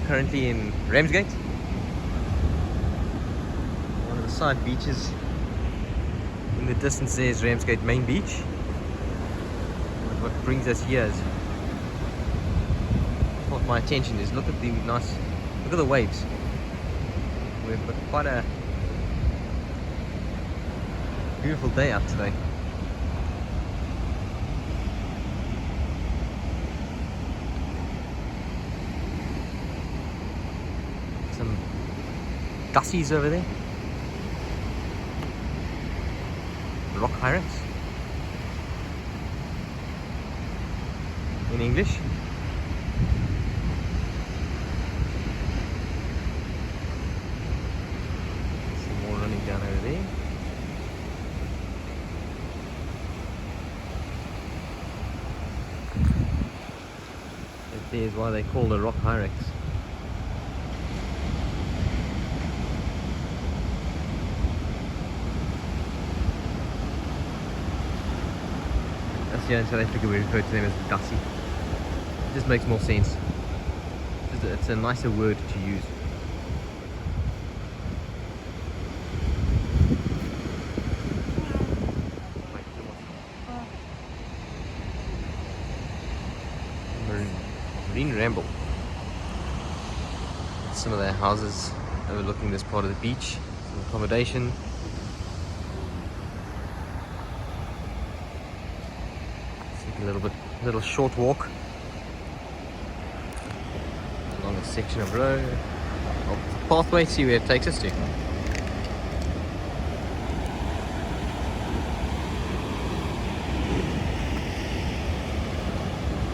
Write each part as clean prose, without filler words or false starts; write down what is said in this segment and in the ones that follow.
Currently in Ramsgate, one of the side beaches. In the distance there is Ramsgate main beach. But what brings us here is, caught my attention is, look at the waves. We've got quite a beautiful day out today. Some gussies over there. Rock hyrax. In English. Some more running down over there. That there is why they call the rock hyrax. Here in South Africa we refer to them as gussie. It just makes more sense. It's a nicer word to use. Marine Ramble. Some of their houses overlooking this part of the beach. Some accommodation. Little short walk along a section of road, pathway, see where it takes us to. Look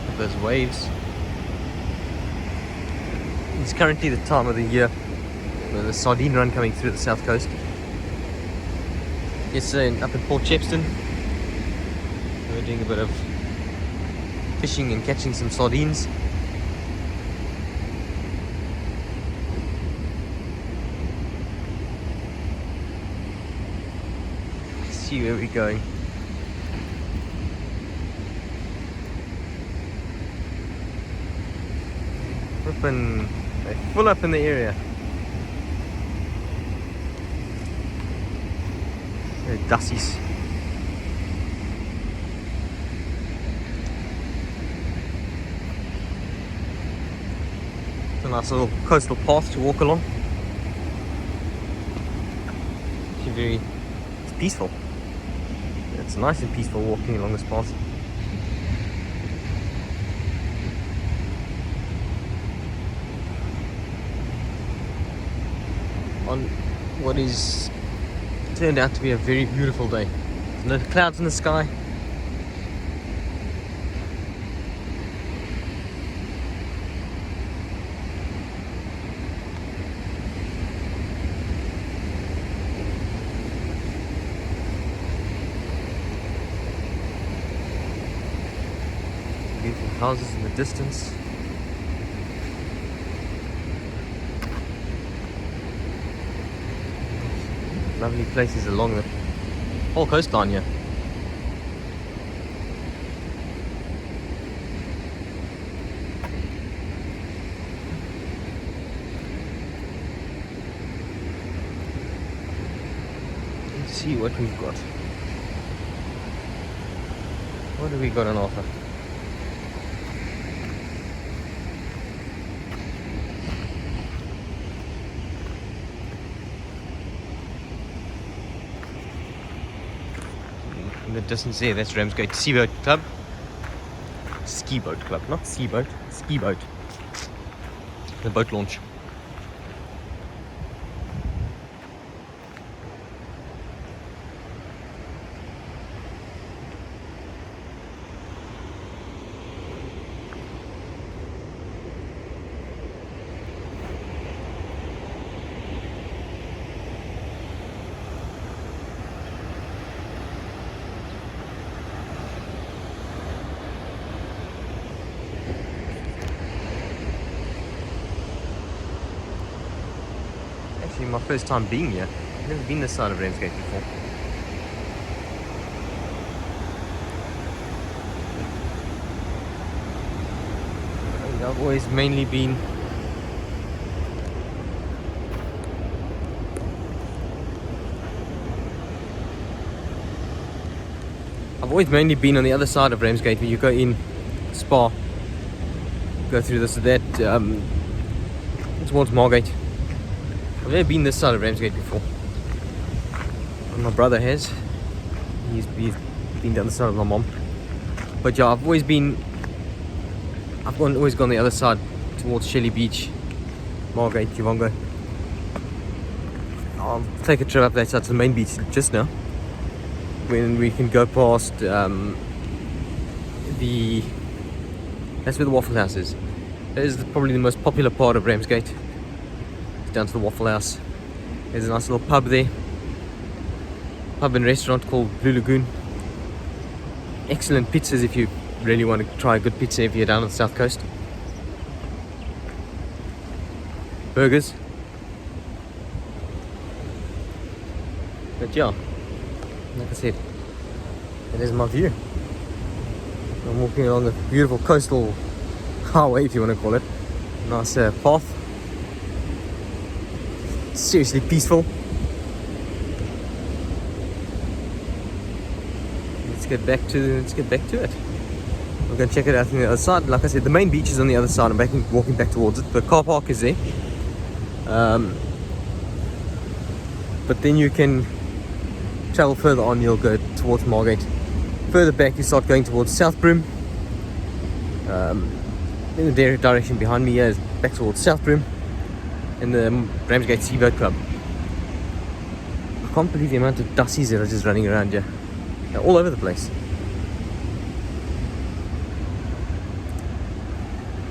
at those waves. It's currently the time of the year where the sardine run coming through the south coast. Yesterday up in Port Shepstone, we were doing a bit of fishing and catching some sardines. Let's see where we're going. They're full up in the area. They're dussies. It's a nice little coastal path to walk along. It's peaceful. It's nice and peaceful walking along this path. On what is turned out to be a very beautiful day. There's no clouds in the sky. Beautiful houses in the distance. Lovely places along the whole coastline here. Let's see what we've got. What have we got on offer? In the distance there, that's Ramsgate Seaboat Club. Ski Boat Club, not Seaboat, Ski Boat. The boat launch. My first time being here. I've never been this side of Ramsgate before. I've always mainly been I've always mainly been on the other side of Ramsgate, where you go in Spa, go through this that towards Margate. I've never been this side of Ramsgate before. And my brother has. He's been down the side of my mom. But yeah, I've always gone the other side towards Shelley Beach, Margate, Kivongo. I'll take a trip up that side to the main beach just now, when we can go past that's where the Waffle House is. That is probably the most popular part of Ramsgate. It's down to the Waffle House. There's a nice little pub there, pub and restaurant called Blue Lagoon. Excellent pizzas if you really want to try a good pizza if you're down on the south coast. Burgers. But yeah, like I said, that is my view. I'm walking along a beautiful coastal highway, if you want to call it. Nice path. Seriously peaceful. Let's get back to it. We're going to check it out on the other side. Like I said, the main beach is on the other side. I'm walking back towards it. The car park is there. But then you can travel further on. You'll go towards Margate. Further back, you start going towards South Broom. In the direction behind me here is back towards South Broom and the Ramsgate Seabird Club. I can't believe the amount of dussies that are just running around here. They're all over the place.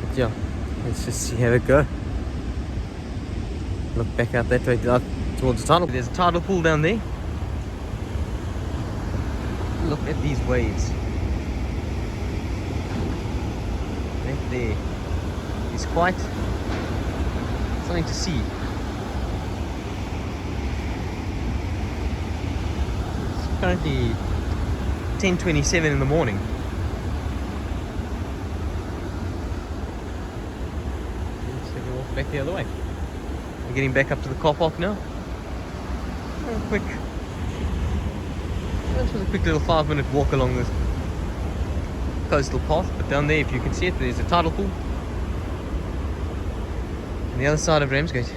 But yeah, let's just see how it go. Look back out that way towards the tidal. There's a tidal pool down there. Look at these waves. Right there is quite something to see. It's currently 10:27 in the morning. Let's take a walk back the other way. We're getting back up to the car park now. Just a quick little 5-minute walk along this coastal path. But down there, if you can see it, there's a tidal pool on the other side of Ramsgate.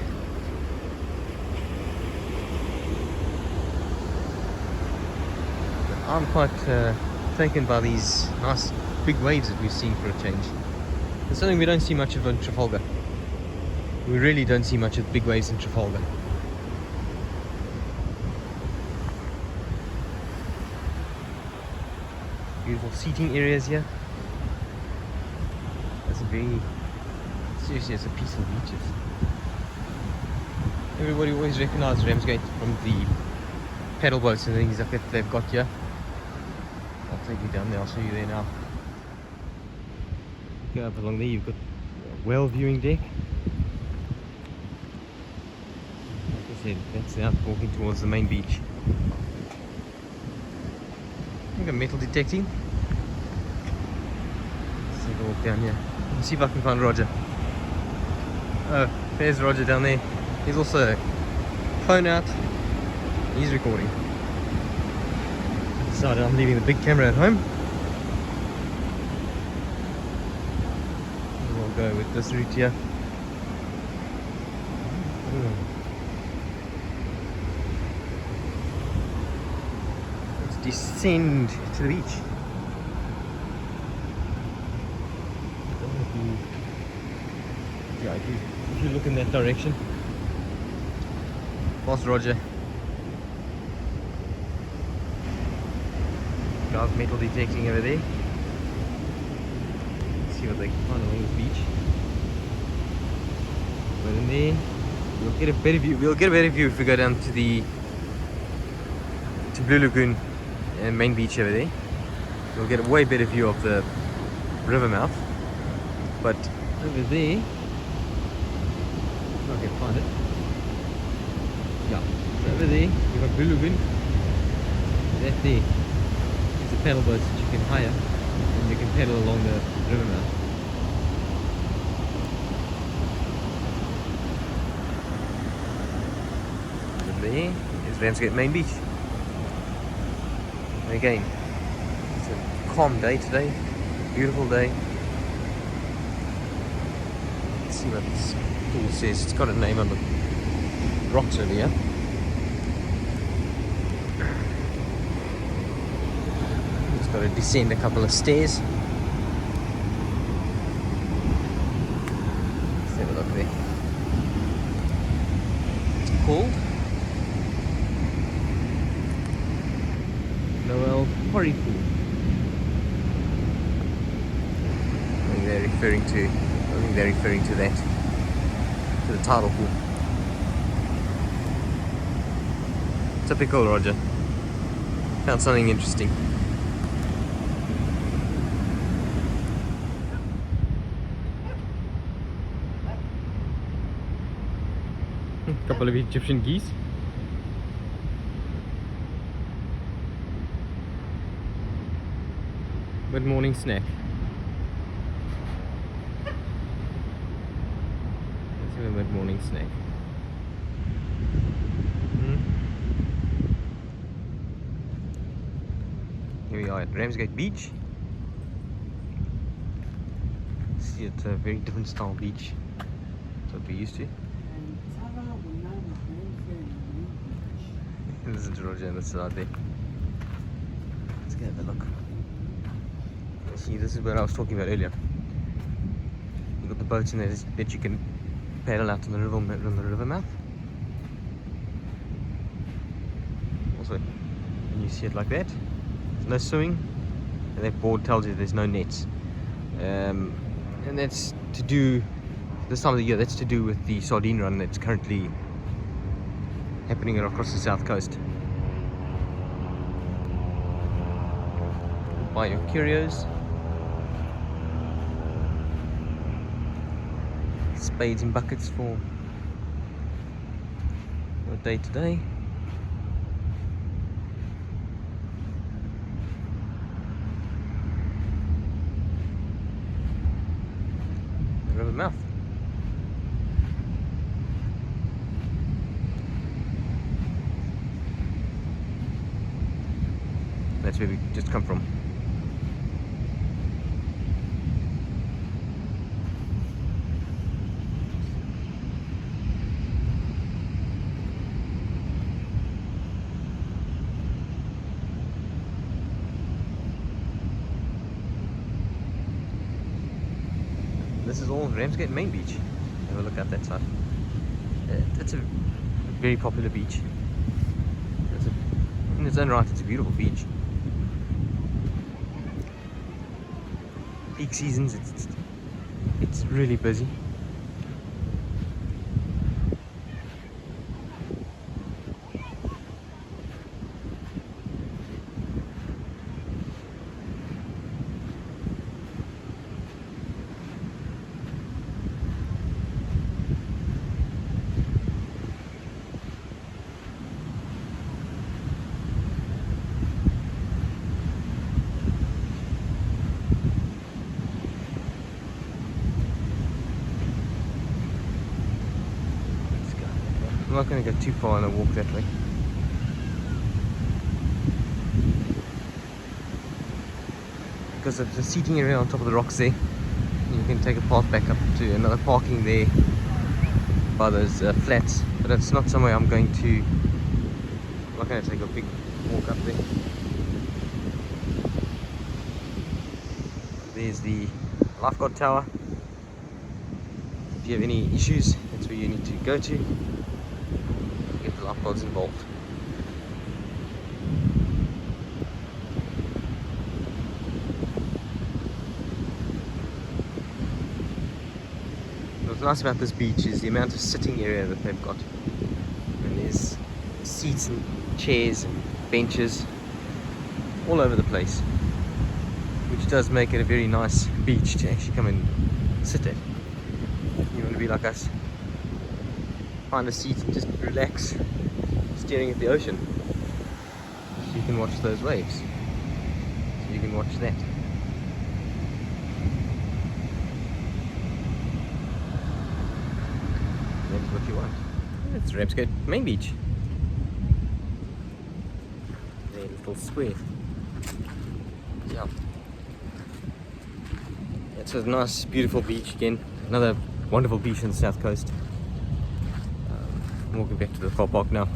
I'm quite taken by these nice big waves that we've seen for a change. It's something we don't see much of in Trafalgar. We really don't see much of big waves in Trafalgar. Beautiful seating areas here. Seriously, it's a peaceful beaches. Everybody always recognises Ramsgate from the paddle boats and things like that they've got here. I'll take you down there, I'll show you there now. Go up along there, you've got a whale viewing deck. Like I said, that's now walking towards the main beach. We've got metal detecting. Let's take a walk down here. Let's see if I can find Roger. Oh, there's Roger down there. He's also phone out. He's recording. Decided I'm leaving the big camera at home. We'll go with this route here. Let's descend to the beach. Yeah, if you look in that direction. Boss Roger. Guys metal detecting over there. Let's see what they can find along this beach. Right in there. We'll get a better view. We'll get a better view if we go down to Blue Lagoon and main beach over there. We'll get a way better view of the river mouth. But over there, if I can find it. Yeah, so over there you've got Blue Lagoon. That there is the paddle boats that you can hire and you can paddle along the river mouth. Over there is Ramsgate Main Beach. And again, calm day today. Beautiful day. Let's see what this pool says. It's got a name on the rocks over here. It's got to descend a couple of stairs. Let's have a look there. It's called Noel Quarry Pool. I think they're referring to that, to the tidal pool. Typical Roger. Found something interesting. A couple of Egyptian geese. Good morning snack. Let's have a mid-morning snack. Here we are at Ramsgate Beach. See, it's a very different style beach. That's what we're used to. This is Georgia and this is out there. Let's get a look. See, this is where I was talking about earlier. You've got the boats in there that you can paddle out on the river mouth. Also, when you see it like that, there's no swimming, and that board tells you there's no nets. And that's to do, this time of the year, that's to do with the sardine run that's currently happening across the south coast. Buy your curios. Spades and buckets for your day to day. The river mouth. That's where we just come from. This is all Ramsgate main beach. Have a look at that side. It's a very popular beach. In its own right, it's a beautiful beach. Peak seasons, it's really busy. I'm not going to go too far and walk that way. Because of the seating area on top of the rocks there, you can take a path back up to another parking there by those flats. But it's not somewhere I'm going to. I'm not going to take a big walk up there. There's the lifeguard tower. If you have any issues, that's where you need to go to. Get the lifeguards involved. What's nice about this beach is the amount of sitting area that they've got. And there's seats and chairs and benches all over the place, which does make it a very nice beach to actually come and sit at. You want to be like us, find a seat and just relax, staring at the ocean. So you can watch those waves. So you can watch that. That's what you want. It's Ramsgate main beach. Their little square. Yeah. It's a nice, beautiful beach again. Another wonderful beach on the south coast. I'm walking back to the car park now.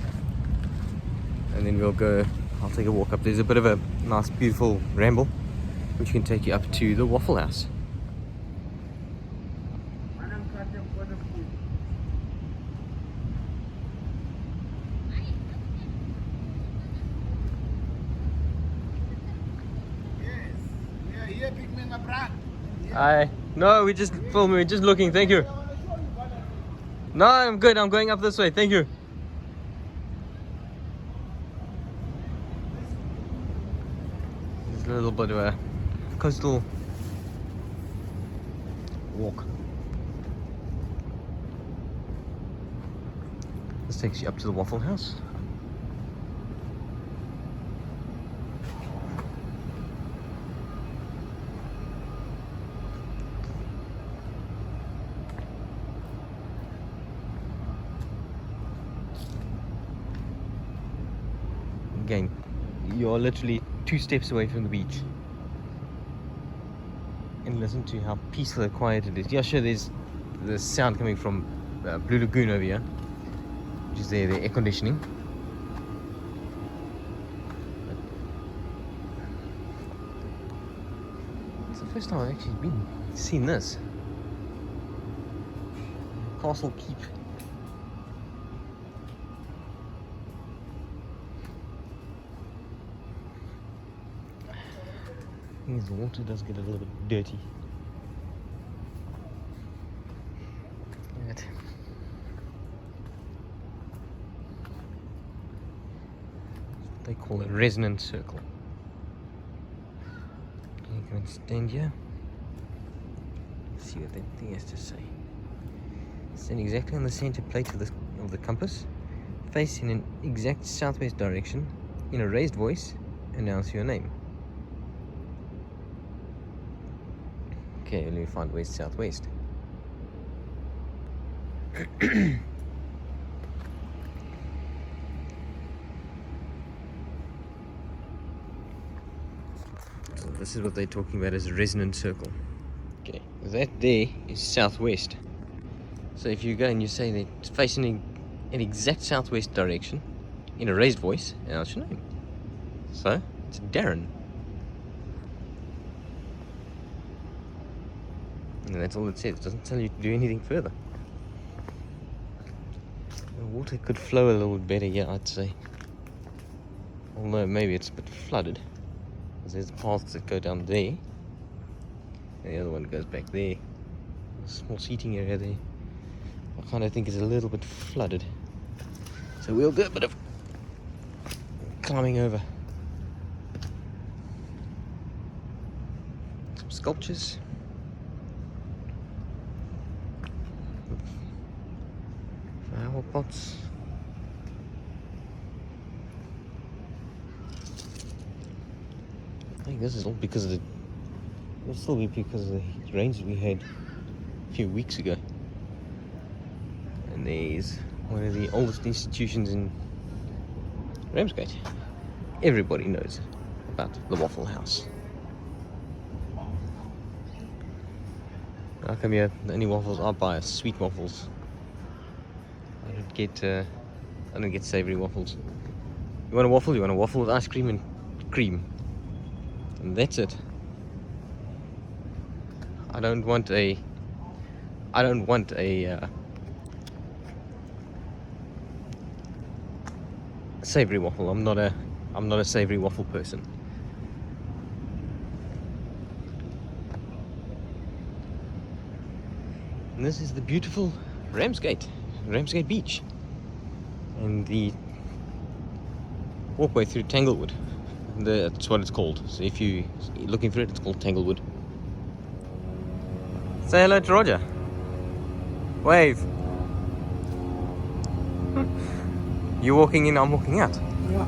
And then we'll go, I'll take a walk up. There's a bit of a nice, beautiful ramble, which can take you up to the Waffle House. No, we're just filming, we're just looking, thank you. No, I'm good, I'm going up this way, thank you. There's a little bit of a coastal walk. This takes you up to the Waffle House. Again, you're literally 2 steps away from the beach. And listen to how peaceful and quiet it is. Yeah, sure, there's the sound coming from Blue Lagoon over here, which is the air conditioning. It's the first time I've actually seen this. Castle Keep. The water does get a little bit dirty. Right. They call it resonant circle. You can stand here. See what that thing has to say. Stand exactly on the center plate of the compass. Face in an exact southwest direction. In a raised voice, announce your name. Okay, let me find west, southwest. So this is what they're talking about as a resonant circle. Okay, that there is southwest. So if you go and you say that it's facing an exact southwest direction in a raised voice, announce your name. So it's Darren. And that's all it says. It doesn't tell you to do anything further. The water could flow a little better, yeah, I'd say. Although maybe it's a bit flooded. Because there's paths that go down there. And the other one goes back there. A small seating area there. I kind of think it's a little bit flooded. So we'll do a bit of climbing over. Some sculptures. Flower pots. I think this is all because of the. It'll still be because of the rains we had a few weeks ago. And there's one of the oldest institutions in Ramsgate. Everybody knows about the Waffle House. I come here, the only waffles I buy are sweet waffles. I don't get savoury waffles. You want a waffle? You want a waffle with ice cream and cream. And that's it. I don't want a savoury waffle. I'm not a savoury waffle person. And this is the beautiful Ramsgate Beach, and the walkway through Tanglewood. That's what it's called. So if you're looking for it, it's called Tanglewood. Say hello to Roger. Wave. You're walking in, I'm walking out. Yeah.